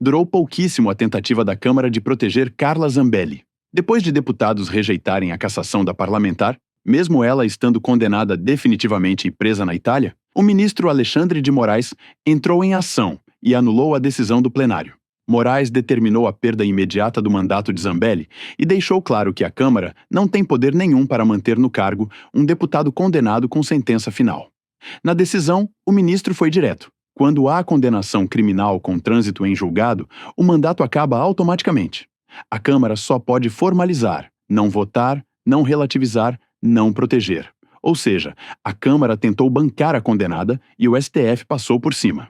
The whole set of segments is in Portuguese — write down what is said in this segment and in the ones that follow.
Durou pouquíssimo a tentativa da Câmara de proteger Carla Zambelli. Depois de deputados rejeitarem a cassação da parlamentar, mesmo ela estando condenada definitivamente e presa na Itália, o ministro Alexandre de Moraes entrou em ação e anulou a decisão do plenário. Moraes determinou a perda imediata do mandato de Zambelli e deixou claro que a Câmara não tem poder nenhum para manter no cargo um deputado condenado com sentença final. Na decisão, o ministro foi direto. Quando há condenação criminal com trânsito em julgado, o mandato acaba automaticamente. A Câmara só pode formalizar, não votar, não relativizar, não proteger. Ou seja, a Câmara tentou bancar a condenada e o STF passou por cima.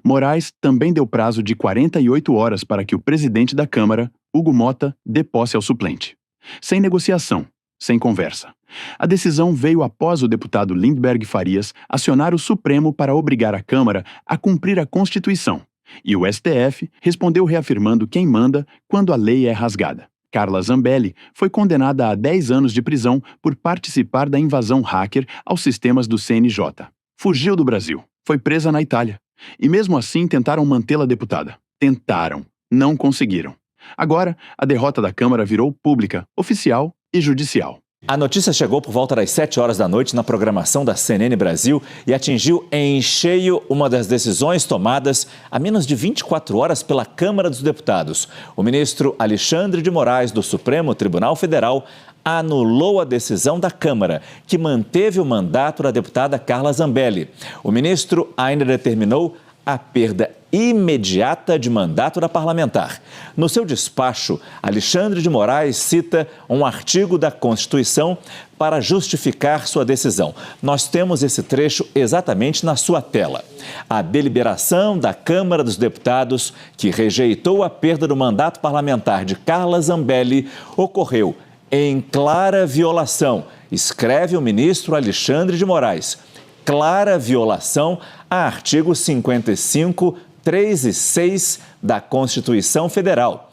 Moraes também deu prazo de 48 horas para que o presidente da Câmara, Hugo Motta, dê posse ao suplente. Sem negociação, sem conversa. A decisão veio após o deputado Lindbergh Farias acionar o Supremo para obrigar a Câmara a cumprir a Constituição. E o STF respondeu reafirmando quem manda quando a lei é rasgada. Carla Zambelli foi condenada a 10 anos de prisão por participar da invasão hacker aos sistemas do CNJ. Fugiu do Brasil, foi presa na Itália. E mesmo assim tentaram mantê-la deputada. Tentaram, não conseguiram. Agora, a derrota da Câmara virou pública, oficial e judicial. A notícia chegou por volta das 7 horas da noite na programação da CNN Brasil e atingiu em cheio uma das decisões tomadas há menos de 24 horas pela Câmara dos Deputados. O ministro Alexandre de Moraes, do Supremo Tribunal Federal, anulou a decisão da Câmara, que manteve o mandato da deputada Carla Zambelli. O ministro ainda determinou a perda imediata de mandato da parlamentar. No seu despacho, Alexandre de Moraes cita um artigo da Constituição para justificar sua decisão. Nós temos esse trecho exatamente na sua tela. A deliberação da Câmara dos Deputados, que rejeitou a perda do mandato parlamentar de Carla Zambelli, ocorreu em clara violação, escreve o ministro Alexandre de Moraes, clara violação a artigo 55, 3 e 6 da Constituição Federal.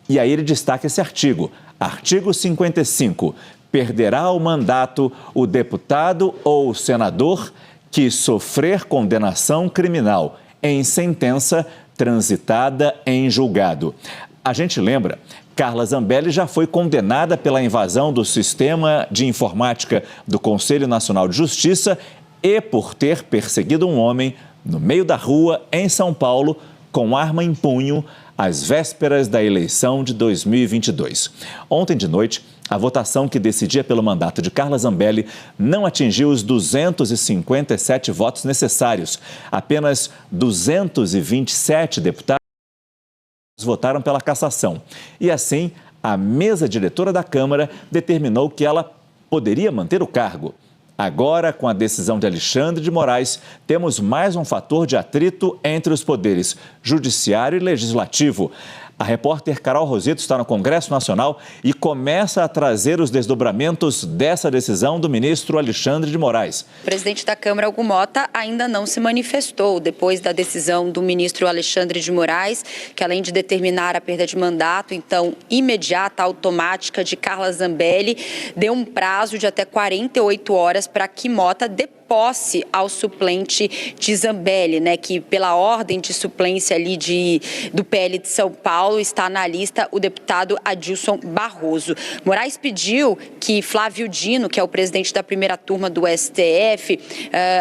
E aí ele destaca esse artigo, artigo 55, perderá o mandato o deputado ou o senador que sofrer condenação criminal em sentença transitada em julgado. A gente lembra, Carla Zambelli já foi condenada pela invasão do sistema de informática do Conselho Nacional de Justiça e por ter perseguido um homem no meio da rua em São Paulo com arma em punho às vésperas da eleição de 2022. Ontem de noite, a votação que decidia pelo mandato de Carla Zambelli não atingiu os 257 votos necessários. Apenas 227 deputados votaram pela cassação. E assim, a mesa diretora da Câmara determinou que ela poderia manter o cargo. Agora, com a decisão de Alexandre de Moraes, temos mais um fator de atrito entre os poderes judiciário e legislativo. A repórter Carol Roseto está no Congresso Nacional e começa a trazer os desdobramentos dessa decisão do ministro Alexandre de Moraes. O presidente da Câmara, Hugo Motta, ainda não se manifestou depois da decisão do ministro Alexandre de Moraes, que além de determinar a perda de mandato, então imediata, automática, de Carla Zambelli, deu um prazo de até 48 horas para que Motta dê posse ao suplente de Zambelli, né, que pela ordem de suplência ali do PL de São Paulo está na lista o deputado Adilson Barroso. Moraes pediu que Flávio Dino, que é o presidente da primeira turma do STF,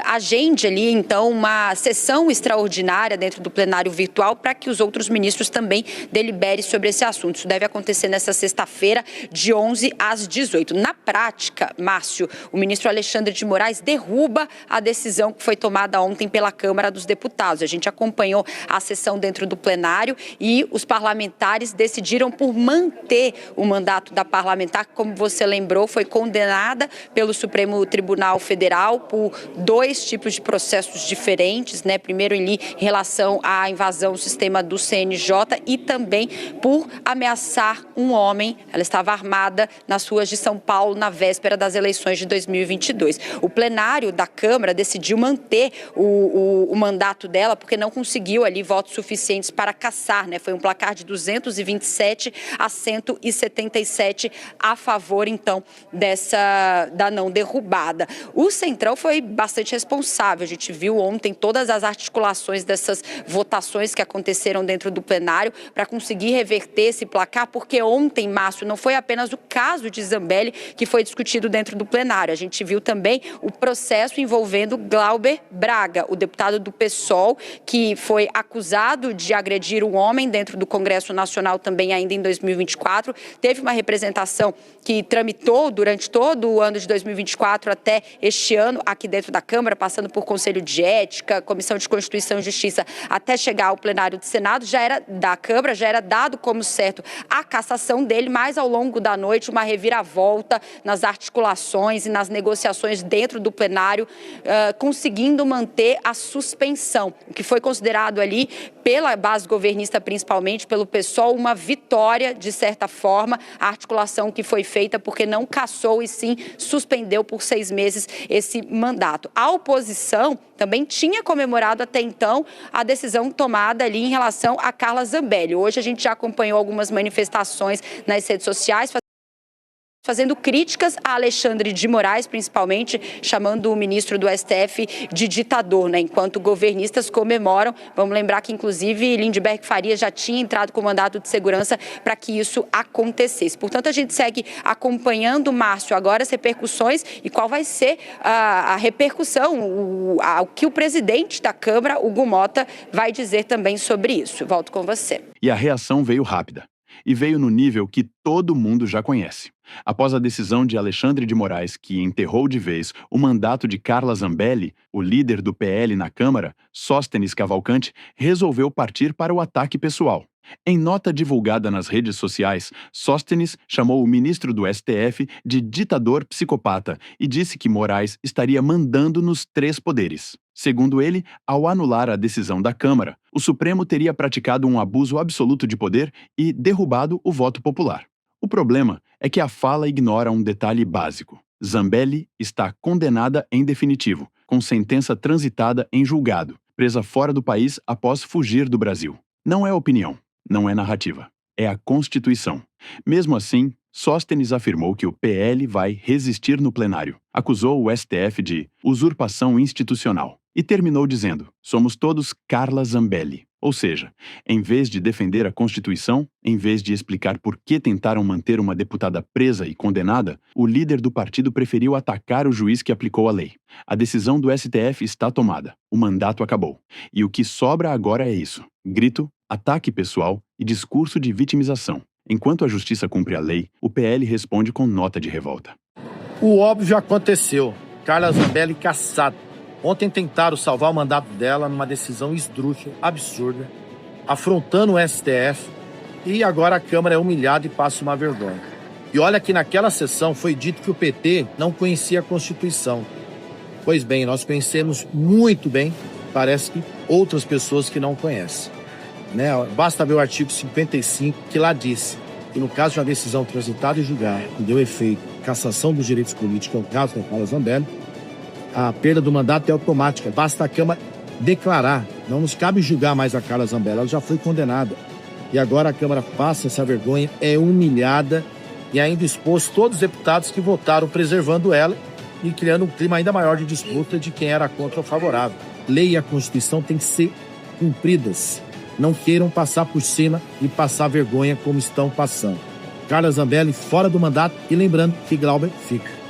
agende ali então uma sessão extraordinária dentro do plenário virtual para que os outros ministros também deliberem sobre esse assunto. Isso deve acontecer nesta sexta-feira, de 11 às 18. Na prática, Márcio, o ministro Alexandre de Moraes derruba a decisão que foi tomada ontem pela Câmara dos Deputados. A gente acompanhou a sessão dentro do plenário e os parlamentares decidiram por manter o mandato da parlamentar, que, como você lembrou, foi condenada pelo Supremo Tribunal Federal por 2 tipos de processos diferentes, né? Primeiro em relação à invasão do sistema do CNJ e também por ameaçar um homem. Ela estava armada nas ruas de São Paulo na véspera das eleições de 2022. O plenário da da Câmara decidiu manter o mandato dela, porque não conseguiu ali votos suficientes para cassar, né? Foi um placar de 227 a 177 a favor, então, da não derrubada. O Centrão foi bastante responsável. A gente viu ontem todas as articulações dessas votações que aconteceram dentro do plenário para conseguir reverter esse placar, porque ontem, Márcio, não foi apenas o caso de Zambelli que foi discutido dentro do plenário. A gente viu também o processo envolvendo Glauber Braga, o deputado do PSOL, que foi acusado de agredir um homem dentro do Congresso Nacional também ainda em 2024. Teve uma representação que tramitou durante todo o ano de 2024 até este ano aqui dentro da Câmara, passando por Conselho de Ética, Comissão de Constituição e Justiça, até chegar ao plenário do Senado, da Câmara, já era dado como certo a cassação dele, mas ao longo da noite uma reviravolta nas articulações e nas negociações dentro do plenário, conseguindo manter a suspensão, o que foi considerado ali pela base governista, principalmente pelo PSOL, uma vitória, de certa forma, a articulação que foi feita, porque não cassou e sim suspendeu por 6 meses esse mandato. A oposição também tinha comemorado até então a decisão tomada ali em relação a Carla Zambelli. Hoje a gente já acompanhou algumas manifestações nas redes sociais, fazendo críticas a Alexandre de Moraes, principalmente chamando o ministro do STF de ditador, né? Enquanto governistas comemoram. Vamos lembrar que, inclusive, Lindbergh Farias já tinha entrado com mandato de segurança para que isso acontecesse. Portanto, a gente segue acompanhando, Márcio, agora as repercussões e qual vai ser a repercussão, o que o presidente da Câmara, Hugo Mota, vai dizer também sobre isso. Volto com você. E a reação veio rápida. E veio no nível que todo mundo já conhece. Após a decisão de Alexandre de Moraes, que enterrou de vez o mandato de Carla Zambelli, o líder do PL na Câmara, Sóstenes Cavalcante, resolveu partir para o ataque pessoal. Em nota divulgada nas redes sociais, Sóstenes chamou o ministro do STF de ditador psicopata e disse que Moraes estaria mandando nos 3 poderes. Segundo ele, ao anular a decisão da Câmara, o Supremo teria praticado um abuso absoluto de poder e derrubado o voto popular. O problema é que a fala ignora um detalhe básico. Zambelli está condenada em definitivo, com sentença transitada em julgado, presa fora do país após fugir do Brasil. Não é opinião, não é narrativa, é a Constituição. Mesmo assim, Sóstenes afirmou que o PL vai resistir no plenário, acusou o STF de usurpação institucional e terminou dizendo: somos todos Carla Zambelli. Ou seja, em vez de defender a Constituição, em vez de explicar por que tentaram manter uma deputada presa e condenada, o líder do partido preferiu atacar o juiz que aplicou a lei. A decisão do STF está tomada, o mandato acabou. E o que sobra agora é isso: grito, ataque pessoal e discurso de vitimização. Enquanto a justiça cumpre a lei, o PL responde com nota de revolta. O óbvio aconteceu. Carla Zambelli cassada. Ontem tentaram salvar o mandato dela numa decisão esdrúxula, absurda, afrontando o STF, e agora a Câmara é humilhada e passa uma vergonha. E olha que naquela sessão foi dito que o PT não conhecia a Constituição. Pois bem, nós conhecemos muito bem, parece que outras pessoas que não conhecem. Né? Basta ver o artigo 55, que lá diz que no caso de uma decisão transitada e julgada que deu efeito cassação dos direitos políticos, que é o caso da Carla Zambelli, a perda do mandato é automática. Basta a Câmara declarar. Não nos cabe julgar mais a Carla Zambelli, ela já foi condenada. E agora a Câmara passa essa vergonha, é humilhada e ainda expôs todos os deputados que votaram preservando ela e criando um clima ainda maior de disputa de quem era contra ou favorável. Lei e a Constituição têm que ser cumpridas. Não queiram passar por cima e passar vergonha como estão passando. Carla Zambelli fora do mandato e lembrando que Glauber fica.